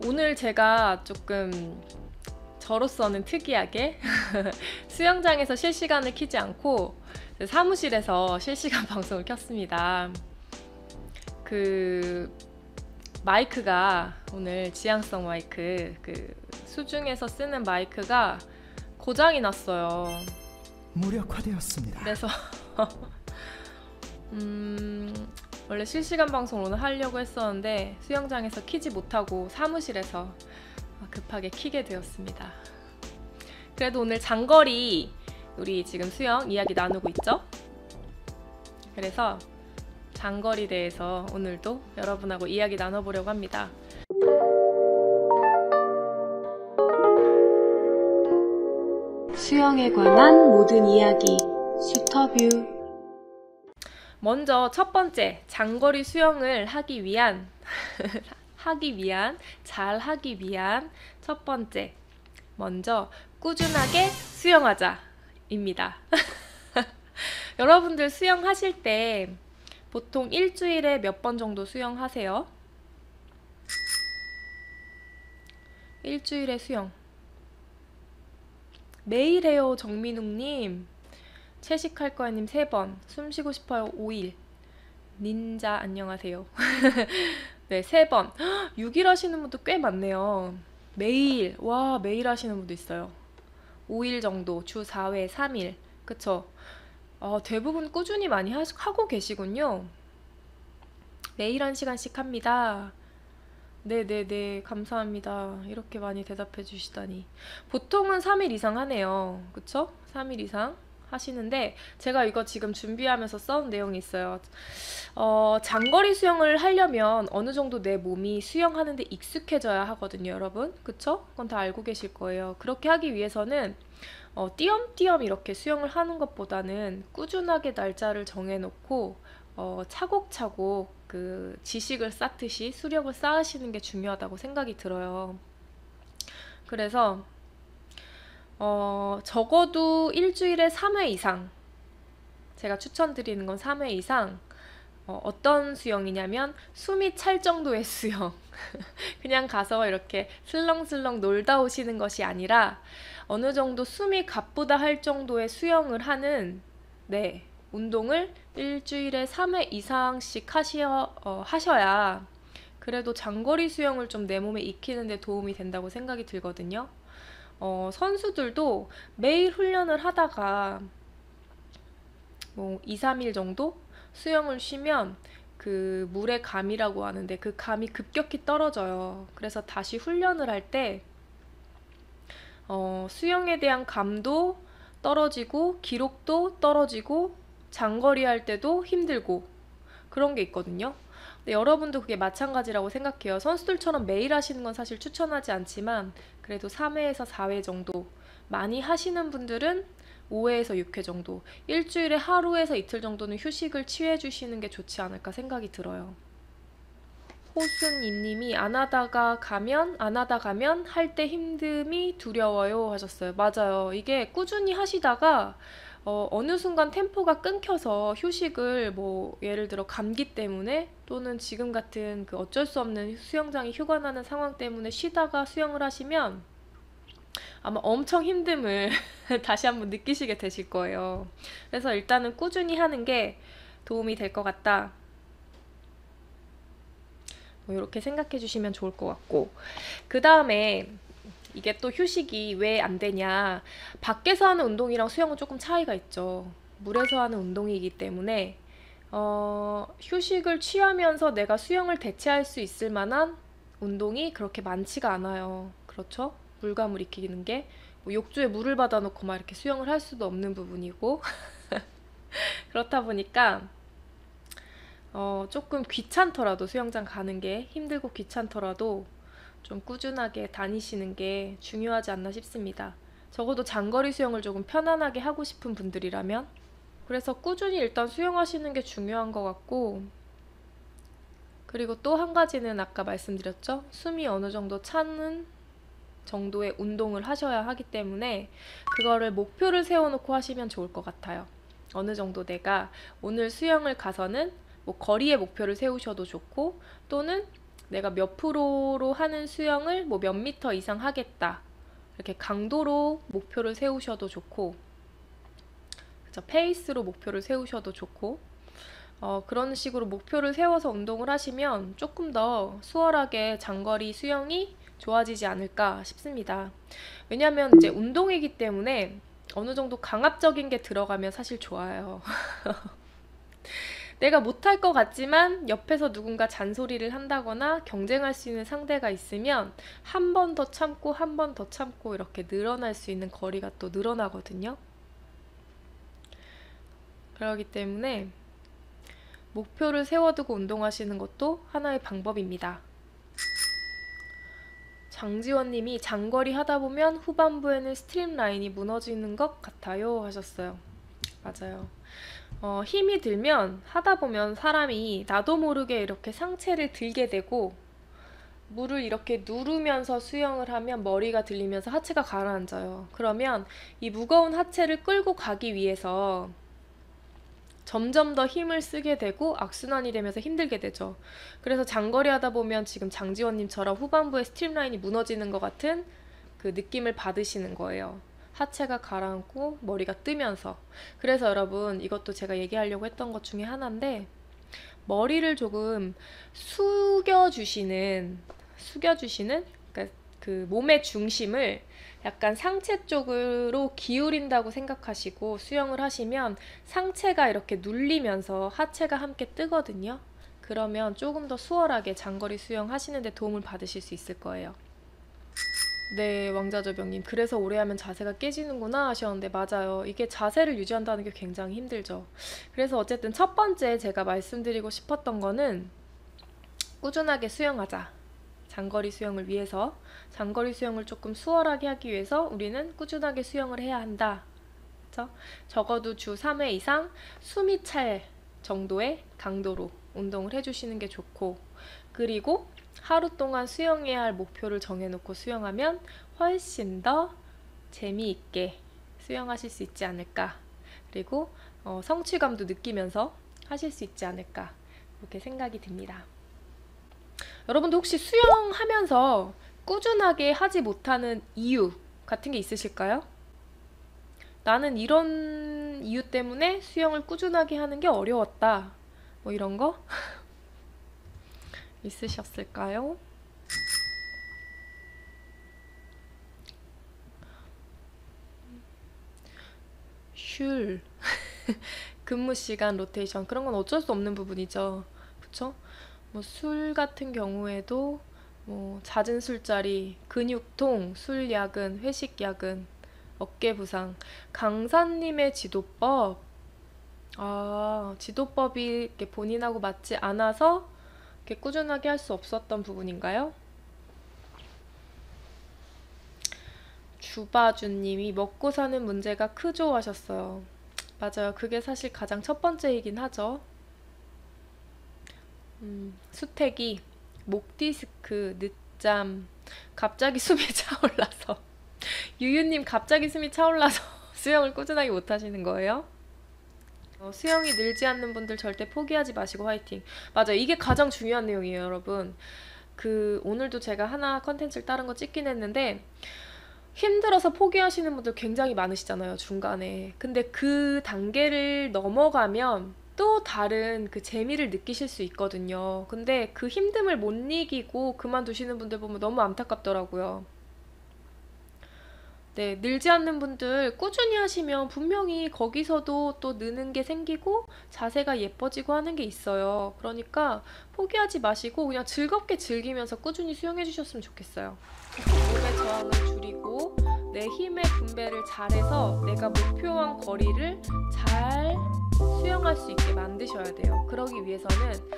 오늘 제가 조금 저로서는 특이하게 수영장에서 실시간을 켜지 않고 사무실에서 실시간 방송을 켰습니다. 그 마이크가 오늘 지향성 마이크, 그 수중에서 쓰는 마이크가 고장이 났어요. 무력화되었습니다. 그래서 원래 실시간 방송을 오늘 하려고 했었는데 수영장에서 켜지 못하고 사무실에서 급하게 켜게 되었습니다. 그래도 오늘 장거리 우리 지금 수영 이야기 나누고 있죠? 그래서 장거리 대해서 오늘도 여러분하고 이야기 나눠보려고 합니다. 수영에 관한 모든 이야기 슈터뷰. 먼저 첫 번째, 장거리 수영을 하기 위한 잘 하기 위한 첫 번째, 먼저 꾸준하게 수영하자 입니다. 여러분들 수영하실 때 보통 일주일에 몇 번 정도 수영하세요? 일주일에 수영 매일 해요. 정민욱님, 채식할 거야님 3번, 숨쉬고 싶어요 5일, 닌자 안녕하세요. 네, 3번. 6일 하시는 분도 꽤 많네요. 매일, 와, 매일 하시는 분도 있어요. 5일 정도, 주 4회 3일. 그쵸? 대부분 꾸준히 많이 하고 계시군요. 매일 1시간씩 합니다. 네네네, 감사합니다. 이렇게 많이 대답해 주시다니. 보통은 3일 이상 하네요. 그쵸? 3일 이상 하시는데 제가 이거 지금 준비하면서 써온 내용이 있어요. 장거리 수영을 하려면 어느 정도 내 몸이 수영하는데 익숙해져야 하거든요, 여러분. 그쵸? 그건 다 알고 계실 거예요. 그렇게 하기 위해서는 띄엄띄엄 이렇게 수영을 하는 것보다는 꾸준하게 날짜를 정해놓고 차곡차곡 그 지식을 쌓듯이 수력을 쌓으시는 게 중요하다고 생각이 들어요. 그래서 적어도 일주일에 3회 이상, 제가 추천드리는 건 3회 이상, 어떤 수영이냐면 숨이 찰 정도의 수영. 그냥 가서 이렇게 슬렁슬렁 놀다 오시는 것이 아니라 어느 정도 숨이 가쁘다 할 정도의 수영을 하는, 네, 운동을 일주일에 3회 이상씩 하셔야 그래도 장거리 수영을 좀 내 몸에 익히는 데 도움이 된다고 생각이 들거든요. 선수들도 매일 훈련을 하다가 뭐 2, 3일 정도 수영을 쉬면 그 물의 감이라고 하는데 그 감이 급격히 떨어져요. 그래서 다시 훈련을 할 때 수영에 대한 감도 떨어지고 기록도 떨어지고 장거리 할 때도 힘들고 그런 게 있거든요. 근데 여러분도 그게 마찬가지라고 생각해요. 선수들처럼 매일 하시는 건 사실 추천하지 않지만 그래도 3회에서 4회 정도, 많이 하시는 분들은 5회에서 6회 정도, 일주일에 하루에서 이틀 정도는 휴식을 취해 주시는 게 좋지 않을까 생각이 들어요. 호순이님이 안 하다 가면 할 때 힘듦이 두려워요 하셨어요. 맞아요. 이게 꾸준히 하시다가 어느 순간 템포가 끊겨서 휴식을 뭐 예를 들어 감기 때문에 또는 지금 같은 그 어쩔 수 없는 수영장이 휴가 나는 상황 때문에 쉬다가 수영을 하시면 아마 엄청 힘듦을 다시 한번 느끼시게 되실 거예요. 그래서 일단은 꾸준히 하는 게 도움이 될 것 같다. 뭐 이렇게 생각해 주시면 좋을 것 같고, 그 다음에 이게 또 휴식이 왜 안 되냐, 밖에서 하는 운동이랑 수영은 조금 차이가 있죠. 물에서 하는 운동이기 때문에 휴식을 취하면서 내가 수영을 대체할 수 있을 만한 운동이 그렇게 많지가 않아요. 그렇죠? 물감을 익히는 게 뭐 욕조에 물을 받아놓고 막 이렇게 수영을 할 수도 없는 부분이고 그렇다 보니까 조금 귀찮더라도, 수영장 가는 게 힘들고 귀찮더라도 좀 꾸준하게 다니시는 게 중요하지 않나 싶습니다. 적어도 장거리 수영을 조금 편안하게 하고 싶은 분들이라면. 그래서 꾸준히 일단 수영하시는 게 중요한 것 같고, 그리고 또 한 가지는 아까 말씀드렸죠? 숨이 어느 정도 차는 정도의 운동을 하셔야 하기 때문에 그거를 목표를 세워놓고 하시면 좋을 것 같아요. 어느 정도 내가 오늘 수영을 가서는 뭐 거리의 목표를 세우셔도 좋고, 또는 내가 몇 프로로 하는 수영을 뭐 몇 미터 이상 하겠다. 이렇게 강도로 목표를 세우셔도 좋고, 그쵸? 페이스로 목표를 세우셔도 좋고, 그런 식으로 목표를 세워서 운동을 하시면 조금 더 수월하게 장거리 수영이 좋아지지 않을까 싶습니다. 왜냐하면 이제 운동이기 때문에 어느 정도 강압적인 게 들어가면 사실 좋아요. 내가 못할 것 같지만 옆에서 누군가 잔소리를 한다거나 경쟁할 수 있는 상대가 있으면 한 번 더 참고 한 번 더 참고 이렇게 늘어날 수 있는 거리가 또 늘어나거든요. 그렇기 때문에 목표를 세워두고 운동하시는 것도 하나의 방법입니다. 장지원님이 장거리 하다 보면 후반부에는 스트림라인이 무너지는 것 같아요 하셨어요. 맞아요. 힘이 들면 하다 보면 사람이 나도 모르게 이렇게 상체를 들게 되고, 물을 이렇게 누르면서 수영을 하면 머리가 들리면서 하체가 가라앉아요. 그러면 이 무거운 하체를 끌고 가기 위해서 점점 더 힘을 쓰게 되고 악순환이 되면서 힘들게 되죠. 그래서 장거리 하다 보면 지금 장지원님처럼 후반부에 스트림라인이 무너지는 것 같은 그 느낌을 받으시는 거예요. 하체가 가라앉고 머리가 뜨면서. 그래서 여러분, 이것도 제가 얘기하려고 했던 것 중에 하나인데, 머리를 조금 숙여주시는, 그러니까 그 몸의 중심을 약간 상체 쪽으로 기울인다고 생각하시고 수영을 하시면 상체가 이렇게 눌리면서 하체가 함께 뜨거든요. 그러면 조금 더 수월하게 장거리 수영 하시는데 도움을 받으실 수 있을 거예요. 네, 왕자저병님. 그래서 오래 하면 자세가 깨지는구나 하셨는데, 맞아요. 이게 자세를 유지한다는 게 굉장히 힘들죠. 그래서 어쨌든 첫 번째 제가 말씀드리고 싶었던 거는 꾸준하게 수영하자. 장거리 수영을 위해서, 장거리 수영을 조금 수월하게 하기 위해서 우리는 꾸준하게 수영을 해야 한다. 그쵸? 적어도 주 3회 이상 숨이 찰 정도의 강도로 운동을 해주시는 게 좋고, 그리고 하루 동안 수영해야 할 목표를 정해놓고 수영하면 훨씬 더 재미있게 수영하실 수 있지 않을까. 그리고 성취감도 느끼면서 하실 수 있지 않을까, 그렇게 생각이 듭니다. 여러분도 혹시 수영하면서 꾸준하게 하지 못하는 이유 같은 게 있으실까요? 나는 이런 이유 때문에 수영을 꾸준하게 하는 게 어려웠다. 뭐 이런 거? 있으셨을까요? 슐 근무 시간 로테이션, 그런 건 어쩔 수 없는 부분이죠. 그쵸? 뭐 술 같은 경우에도 뭐 잦은 술자리, 근육통, 술 야근, 회식 야근, 어깨 부상. 강사님의 지도법. 지도법이 이렇게 본인하고 맞지 않아서 이렇게 꾸준하게 할 수 없었던 부분인가요? 주바주님이 먹고 사는 문제가 크죠 하셨어요. 맞아요. 그게 사실 가장 첫 번째이긴 하죠. 수태기, 목 디스크, 늦잠, 갑자기 숨이 차올라서 유유님, 갑자기 숨이 차올라서 수영을 꾸준하게 못 하시는 거예요? 수영이 늘지 않는 분들 절대 포기하지 마시고 화이팅. 맞아요. 이게 가장 중요한 내용이에요, 여러분. 오늘도 제가 하나 컨텐츠를 다른 거 찍긴 했는데, 힘들어서 포기하시는 분들 굉장히 많으시잖아요, 중간에. 근데 그 단계를 넘어가면 또 다른 그 재미를 느끼실 수 있거든요. 근데 그 힘듦을 못 이기고 그만두시는 분들 보면 너무 안타깝더라고요. 네, 늘지 않는 분들 꾸준히 하시면 분명히 거기서도 또 느는 게 생기고 자세가 예뻐지고 하는 게 있어요. 그러니까 포기하지 마시고 그냥 즐겁게 즐기면서 꾸준히 수영해 주셨으면 좋겠어요. 몸의 저항을 줄이고 내 힘의 분배를 잘해서 내가 목표한 거리를 잘 수영할 수 있게 만드셔야 돼요. 그러기 위해서는